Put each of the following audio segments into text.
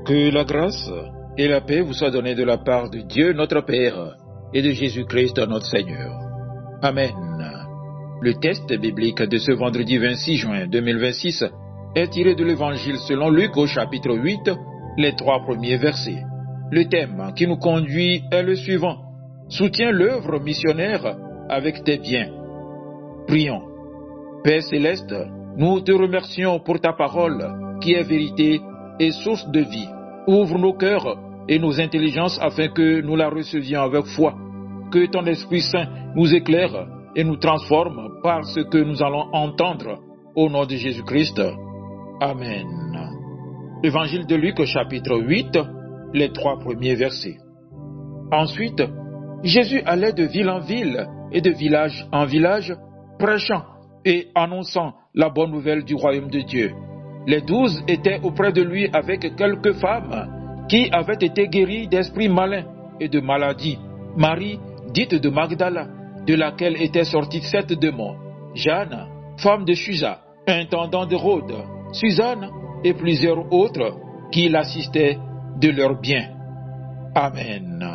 Que la grâce et la paix vous soient données de la part de Dieu notre Père et de Jésus-Christ notre Seigneur. Amen. Le texte biblique de ce vendredi 26 juin 2026 est tiré de l'Évangile selon Luc au chapitre 8, les 3 premiers versets. Le thème qui nous conduit est le suivant: soutiens l'œuvre missionnaire avec tes biens. Prions. Père céleste, nous te remercions pour ta parole qui est vérité et source de vie. Ouvre nos cœurs et nos intelligences afin que nous la recevions avec foi. Que ton Esprit Saint nous éclaire et nous transforme par ce que nous allons entendre au nom de Jésus-Christ. Amen. Évangile de Luc chapitre 8, les 3 premiers versets. Ensuite, Jésus allait de ville en ville et de village en village, prêchant et annonçant la bonne nouvelle du royaume de Dieu. Les 12 étaient auprès de lui avec quelques femmes qui avaient été guéries d'esprits malins et de maladies. Marie, dite de Magdala, de laquelle étaient sortis 7 démons. Jeanne, femme de Chuza, intendant de Rhodes. Suzanne et plusieurs autres qui l'assistaient de leurs biens. Amen.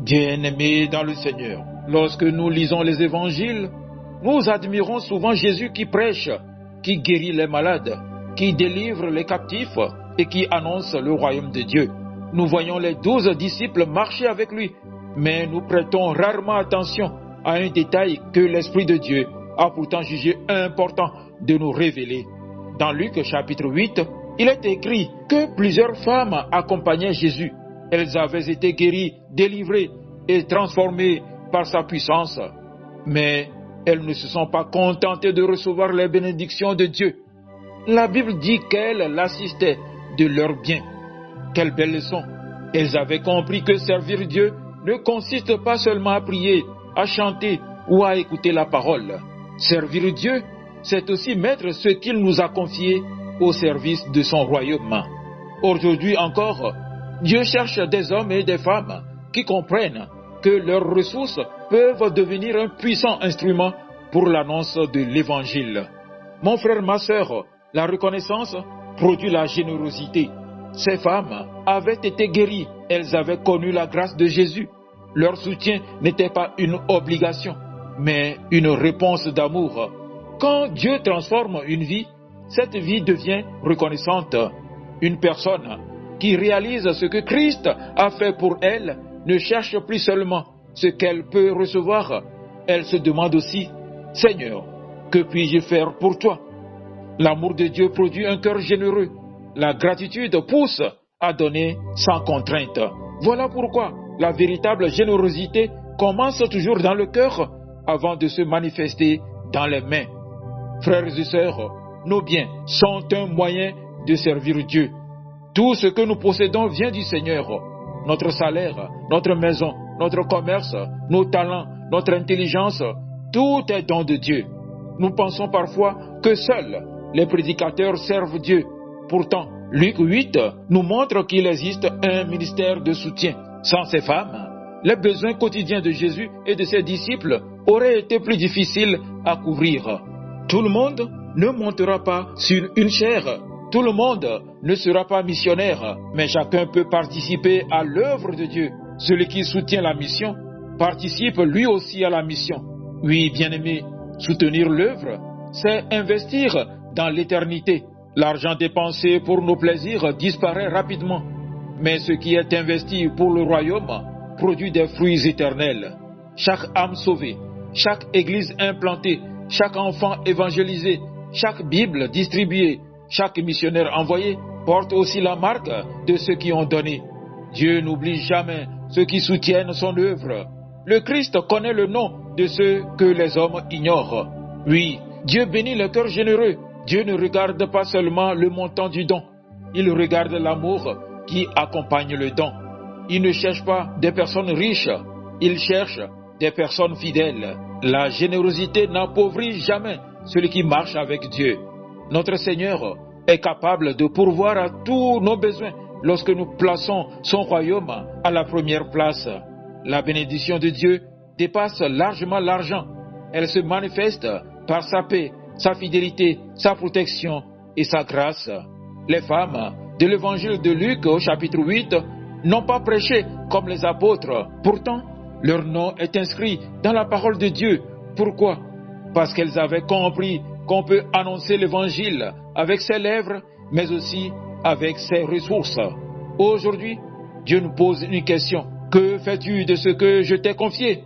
Bien-aimés dans le Seigneur, lorsque nous lisons les évangiles, nous admirons souvent Jésus qui prêche, qui guérit les malades, qui délivre les captifs et qui annonce le royaume de Dieu. Nous voyons les 12 disciples marcher avec lui, mais nous prêtons rarement attention à un détail que l'Esprit de Dieu a pourtant jugé important de nous révéler. Dans Luc chapitre 8, il est écrit que plusieurs femmes accompagnaient Jésus. Elles avaient été guéries, délivrées et transformées par sa puissance. Mais elles ne se sont pas contentées de recevoir les bénédictions de Dieu. La Bible dit qu'elles l'assistaient de leurs biens. Quelle belle leçon! Elles avaient compris que servir Dieu ne consiste pas seulement à prier, à chanter ou à écouter la parole. Servir Dieu, c'est aussi mettre ce qu'il nous a confié au service de son royaume. Aujourd'hui encore, Dieu cherche des hommes et des femmes qui comprennent que leurs ressources peuvent devenir un puissant instrument pour l'annonce de l'Évangile. Mon frère, ma sœur, la reconnaissance produit la générosité. Ces femmes avaient été guéries, elles avaient connu la grâce de Jésus. Leur soutien n'était pas une obligation, mais une réponse d'amour. Quand Dieu transforme une vie, cette vie devient reconnaissante. Une personne qui réalise ce que Christ a fait pour elle ne cherche plus seulement ce qu'elle peut recevoir. Elle se demande aussi: Seigneur, que puis-je faire pour toi? L'amour de Dieu produit un cœur généreux. La gratitude pousse à donner sans contrainte. Voilà pourquoi la véritable générosité commence toujours dans le cœur avant de se manifester dans les mains. Frères et sœurs, nos biens sont un moyen de servir Dieu. Tout ce que nous possédons vient du Seigneur. Notre salaire, notre maison, notre commerce, nos talents, notre intelligence, tout est don de Dieu. Nous pensons parfois que seuls les prédicateurs servent Dieu. Pourtant, Luc 8 nous montre qu'il existe un ministère de soutien. Sans ces femmes, les besoins quotidiens de Jésus et de ses disciples auraient été plus difficiles à couvrir. Tout le monde ne montera pas sur une chaire. Tout le monde ne sera pas missionnaire, mais chacun peut participer à l'œuvre de Dieu. Celui qui soutient la mission participe lui aussi à la mission. Oui, bien-aimé, soutenir l'œuvre, c'est investir dans l'éternité. L'argent dépensé pour nos plaisirs disparaît rapidement, mais ce qui est investi pour le royaume produit des fruits éternels. Chaque âme sauvée, chaque église implantée, chaque enfant évangélisé, chaque Bible distribuée, chaque missionnaire envoyé porte aussi la marque de ceux qui ont donné. Dieu n'oublie jamais ceux qui soutiennent son œuvre. Le Christ connaît le nom de ceux que les hommes ignorent. Oui, Dieu bénit le cœur généreux. Dieu ne regarde pas seulement le montant du don. Il regarde l'amour qui accompagne le don. Il ne cherche pas des personnes riches. Il cherche des personnes fidèles. La générosité n'appauvrit jamais celui qui marche avec Dieu. Notre Seigneur est capable de pourvoir à tous nos besoins lorsque nous plaçons son royaume à la première place. La bénédiction de Dieu dépasse largement l'argent. Elle se manifeste par sa paix, sa fidélité, sa protection et sa grâce. Les femmes de l'évangile de Luc au chapitre 8 n'ont pas prêché comme les apôtres. Pourtant, leur nom est inscrit dans la parole de Dieu. Pourquoi? Parce qu'elles avaient compris qu'on peut annoncer l'évangile avec ses lèvres, mais aussi avec ses ressources. Aujourd'hui, Dieu nous pose une question. Que fais-tu de ce que je t'ai confié?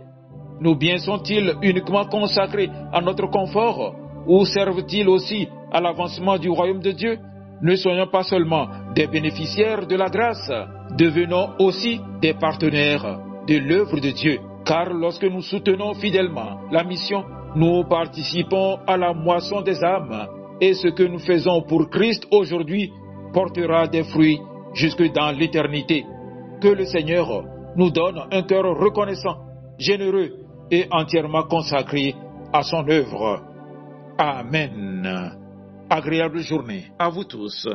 Nos biens sont-ils uniquement consacrés à notre confort ou servent-ils aussi à l'avancement du royaume de Dieu? Ne soyons pas seulement des bénéficiaires de la grâce, devenons aussi des partenaires de l'œuvre de Dieu. Car lorsque nous soutenons fidèlement la mission, nous participons à la moisson des âmes et ce que nous faisons pour Christ aujourd'hui portera des fruits jusque dans l'éternité. Que le Seigneur nous donne un cœur reconnaissant, généreux et entièrement consacré à son œuvre. Amen. Agréable journée à vous tous.